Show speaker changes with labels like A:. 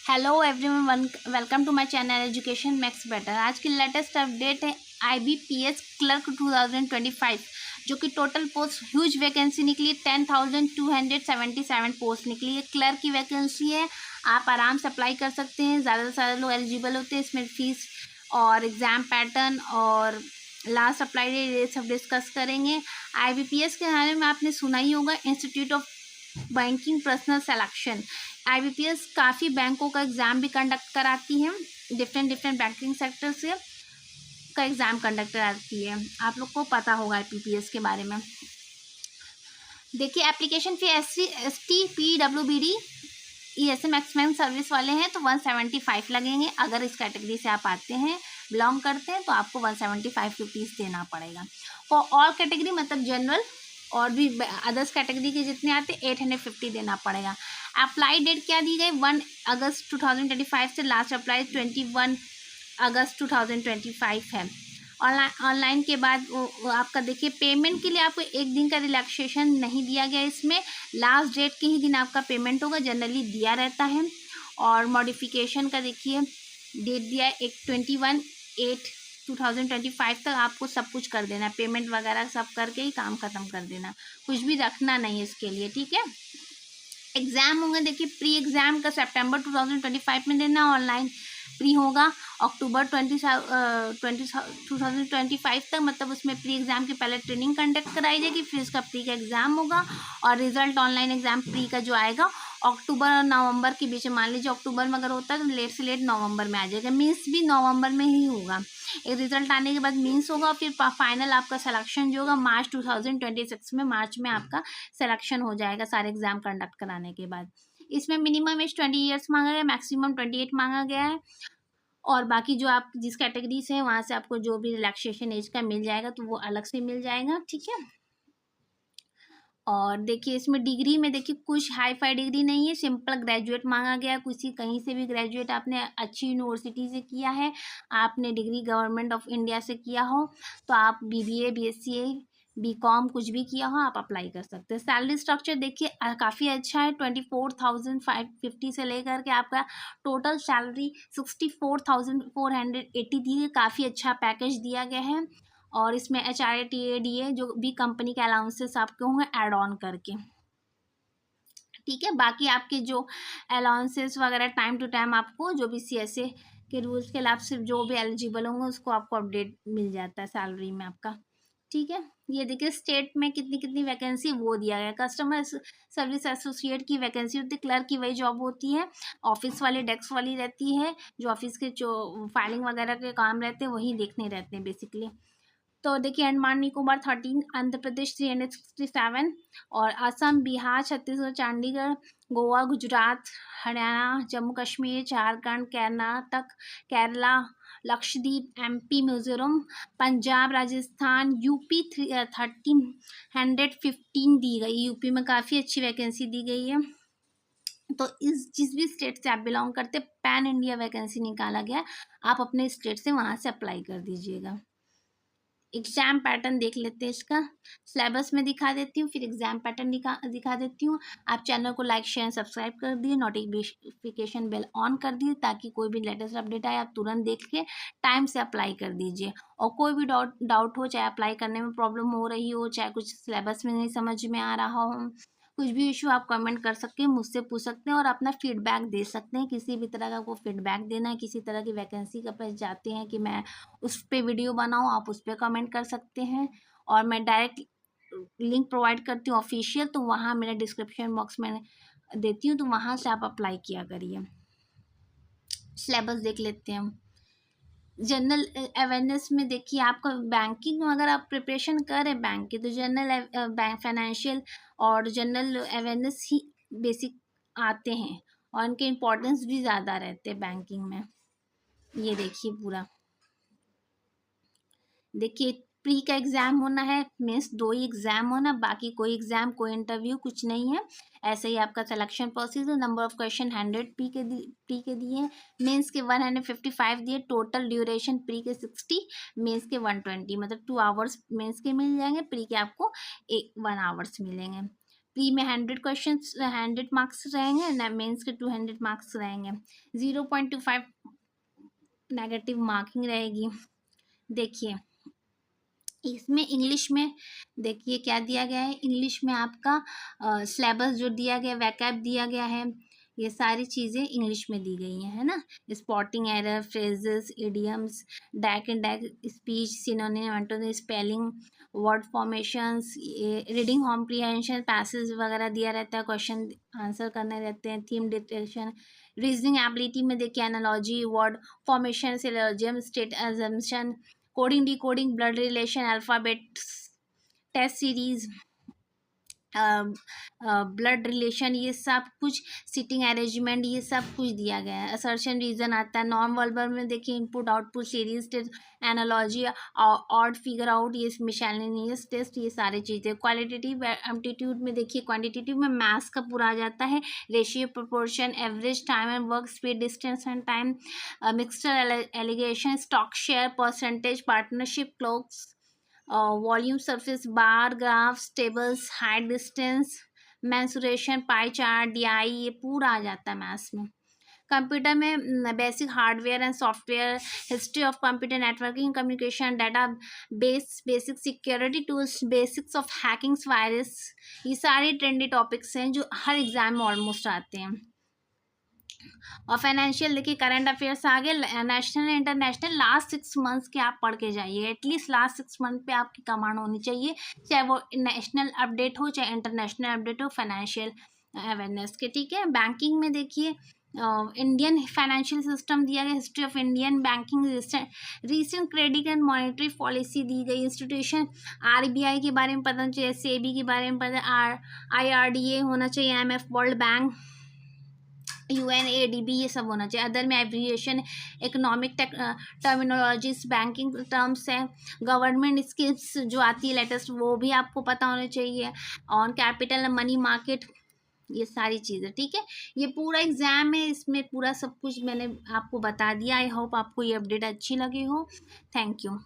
A: Hello everyone, welcome to my channel education max better. आज की latest update है IBPS clerk 2025, जो कि टोटल पोस्ट ह्यूज वैकेंसी निकली 10,277 पोस्ट निकली है। क्लर्क की वैकेंसी है, आप आराम से अप्लाई कर सकते हैं। ज़्यादा से ज़्यादा लोग एलिजिबल होते हैं। इसमें फीस और एग्ज़ाम पैटर्न और लास्ट अप्लाई डेट ये सब डिस्कस करेंगे। IBPS के बारे में आपने सुना ही होगा, institute of banking personal selection. IBPS काफ़ी बैंकों का एग्ज़ाम भी कंडक्ट कराती है, डिफरेंट बैंकिंग सेक्टर से का एग्ज़ाम कंडक्ट कराती है। आप लोग को पता होगा IBPS के बारे में। देखिए, application fee SC ST PWBD ESM expense service वाले हैं तो 175 लगेंगे। अगर इस कैटेगरी से आप आते हैं, बिलोंग करते हैं, तो आपको 175 रुपीज़ देना पड़ेगा। फॉर ऑल कैटेगरी मतलब जनरल और भी अदर्स कैटेगरी के जितने आते हैं 850 देना पड़ेगा। अप्लाई डेट क्या दी गई 1 अगस्त 2025 से लास्ट अप्लाई 21 अगस्त 2025 है। ऑनलाइन के बाद वो आपका देखिए, पेमेंट के लिए आपको एक दिन का रिलैक्सेशन नहीं दिया गया। इसमें लास्ट डेट के ही दिन आपका पेमेंट होगा, जनरली दिया रहता है। और मॉडिफिकेशन का देखिए डेट दिया है 21/8/2025 तक आपको सब कुछ कर देना, पेमेंट वगैरह सब करके ही काम ख़त्म कर देना, कुछ भी रखना नहीं इसके लिए, ठीक है। एग्ज़ाम होंगे, देखिए प्री एग्ज़ाम का सितंबर 2025 में देना, ऑनलाइन प्री होगा अक्टूबर 2025 तक। मतलब उसमें प्री एग्ज़ाम की पहले ट्रेनिंग कंडक्ट कराई जाएगी, फिर उसका प्री का एग्ज़ाम होगा और रिजल्ट ऑनलाइन एग्ज़ाम प्री का जो आएगा अक्टूबर और नवंबर के बीच में। मान लीजिए अक्टूबर में अगर होता है तो लेट से लेट नवंबर में आ जाएगा। मीन्स भी नवंबर में ही होगा। एक रिजल्ट आने के बाद मीन्स होगा और फिर फाइनल आपका सिलेक्शन जो होगा मार्च 2026 में, मार्च में आपका सिलेक्शन हो जाएगा सारे एग्ज़ाम कंडक्ट कराने के बाद। इसमें मिनिमम एज 20 ईयर्स मांगा गया, मैक्सिमम 28 मांगा गया है। और बाकी जो आप जिस कैटेगरी से हैं वहाँ से आपको जो भी रिलैक्सेशन एज का मिल जाएगा तो वो अलग से मिल जाएगा, ठीक है। और देखिए इसमें डिग्री में देखिए कुछ हाई फाई डिग्री नहीं है, सिंपल ग्रेजुएट मांगा गया। किसी कहीं से भी ग्रेजुएट आपने अच्छी यूनिवर्सिटी से किया है, आपने डिग्री गवर्नमेंट ऑफ इंडिया से किया हो तो आप BBA BSc BCom कुछ भी किया हो आप अप्लाई कर सकते हैं। सैलरी स्ट्रक्चर देखिए काफ़ी अच्छा है, 24,550 से लेकर के आपका टोटल सैलरी 64,480 दी है। काफ़ी अच्छा पैकेज दिया गया है। और इसमें HRA TADA जो भी कंपनी के अलाउंसेस आपके होंगे ऐड ऑन करके, ठीक है। बाकी आपके जो अलाउंसेस वगैरह टाइम टू टाइम आपको जो भी CSA के रूल्स के खिलाफ सिर्फ जो भी एलिजिबल होंगे उसको आपको अपडेट मिल जाता है सैलरी में आपका, ठीक है। ये देखिए स्टेट में कितनी कितनी वैकेंसी वो दिया गया। कस्टमर सर्विस एसोसिएट की वैकेंसी होती है, क्लर्क की वही जॉब होती है, ऑफिस वाली डेस्क वाली रहती है, जो ऑफिस के जो फाइलिंग वगैरह के काम रहते हैं वही देखने रहते हैं बेसिकली। तो देखिए अंडमान निकोबार 13, आंध्र प्रदेश 367 और असम, बिहार, छत्तीसगढ़, चंडीगढ़, गोवा, गुजरात, हरियाणा, जम्मू कश्मीर, झारखंड, कर्नाटक, केरला, लक्षद्वीप, MP, मिजोरम, पंजाब, राजस्थान, UP 1315 दी गई। UP में काफ़ी अच्छी वैकेंसी दी गई है। तो इस जिस भी स्टेट से आप बिलोंग करते पैन इंडिया वैकेंसी निकाला गया, आप अपने स्टेट से वहाँ से अप्लाई कर दीजिएगा। एग्ज़ाम पैटर्न देख लेते हैं इसका, सिलेबस में दिखा देती हूँ, फिर एग्ज़ाम पैटर्न दिखा देती हूँ। आप चैनल को लाइक शेयर सब्सक्राइब कर दिए, नोटिफिकेशन बेल ऑन कर दिए ताकि कोई भी लेटेस्ट अपडेट आए आप तुरंत देख के टाइम से अप्लाई कर दीजिए। और कोई भी डाउट हो, चाहे अप्लाई करने में प्रॉब्लम हो रही हो, चाहे कुछ सिलेबस में नहीं समझ में आ रहा हो, कुछ भी इशू आप कमेंट कर सकते हैं, मुझसे पूछ सकते हैं और अपना फीडबैक दे सकते हैं। किसी भी तरह का कोई फीडबैक देना है, किसी तरह की वैकेंसी का पास जाते हैं कि मैं उस पर वीडियो बनाऊँ, आप उस पर कमेंट कर सकते हैं। और मैं डायरेक्ट लिंक प्रोवाइड करती हूँ ऑफिशियल, तो वहाँ मेरे डिस्क्रिप्शन बॉक्स में देती हूँ, तो वहाँ से आप अप्लाई किया करिए। सिलेबस देख लेते हैं हम। जनरल अवेयरनेस में देखिए आपका बैंकिंग में अगर आप प्रिपरेशन कर रहे हैं बैंक की, तो जनरल बैंक फाइनेंशियल और जनरल अवेयरनेस ही बेसिक आते हैं और इनके इम्पोर्टेंस भी ज़्यादा रहते हैं बैंकिंग में। ये देखिए पूरा देखिए, प्री का एग्ज़ाम होना है, मीन्स 2 ही एग्ज़ाम होना, बाकी कोई एग्ज़ाम कोई इंटरव्यू कुछ नहीं है। ऐसे ही आपका selection procedure. Number of question 100 pre के दिए, मेंस के 155 दिए, टोटल ड्यूरेशन प्री के 60, मेंस के 120, मतलब 2 आवर्स मेंस के मिल जाएंगे, प्री के आपको 1 आवर्स मिलेंगे। प्री में 100 क्वेश्चन 100 मार्क्स रहेंगे ना, मेंस के 200 मार्क्स रहेंगे। 0.25 नेगेटिव मार्किंग रहेगी। देखिए इसमें इंग्लिश में देखिए क्या दिया गया है, इंग्लिश में आपका सिलेबस जो दिया गया, वैकैब दिया गया है, ये सारी चीज़ें इंग्लिश में दी गई हैं, है ना। स्पॉटिंग एरर, फ्रेजेस, इडियम्स, डैक एंड डैक speech, synonym, antonym, spelling, word formations, reading comprehension, passage वगैरह दिया रहता है, क्वेश्चन आंसर करने रहते हैं, थीम डिटेक्शन, रीजनिंग एबिलिटी में देखिए analogy, word formation, syllogism, state assumption, coding decoding, blood relation, alphabets, test series, blood relation, ये सब कुछ, सिटिंग अरेंजमेंट, ये सब कुछ दिया गया है। असर्शन रीजन आता है। नॉन वर्बल में देखिए input output series test, analogy, odd figure out, ये मिसलेनियस टेस्ट, ये सारी चीज़ें। क्वालिटेटिव एप्टीट्यूड में देखिए, क्वांटिटेटिव में मैथ्स का पूरा आ जाता है, ratio, proportion, average, time and work, speed, distance and time, mixture, alligation, stock share, percentage, partnership, clocks, volume, surface, bar, graphs, tables, height, distance, mensuration, pie chart, DI, ये पूरा आ जाता है मैथ्स में। कंप्यूटर में basic hardware and software, history of computer networking communication, data base, basic security tools, basics of hackings, virus, ये सारे trendy topics हैं जो हर एग्जाम में ऑलमोस्ट आते हैं। और फाइनेंशियल देखिए, करंट अफेयर्स आगे, नेशनल इंटरनेशनल, लास्ट 6 मंथ्स के आप पढ़ के जाइए, एटलीस्ट लास्ट 6 मंथ पे आपकी कमांड होनी चाहिए, चाहे वो नेशनल अपडेट हो चाहे इंटरनेशनल अपडेट हो, फाइनेंशियल अवेयरनेस के, ठीक है। बैंकिंग में देखिए इंडियन फाइनेंशियल सिस्टम दिया गया, history of Indian banking, recent credit and monetary policy दी गई, इंस्टीट्यूशन, आरबीआई के बारे में पता चाहिए, सेबी के बारे में पता, IRDA होना चाहिए, IMF, वर्ल्ड बैंक, UNADB, ये सब होना चाहिए। अदर में abbreviation, economic terminologies, banking terms हैं, गवर्नमेंट स्कीम्स जो आती है लेटेस्ट, वो भी आपको पता होना चाहिए, ऑन कैपिटल, मनी मार्केट, ये सारी चीज़ें, ठीक है। ये पूरा एग्जाम है, इसमें पूरा सब कुछ मैंने आपको बता दिया। आई होप आपको ये अपडेट अच्छी लगी हो। Thank you.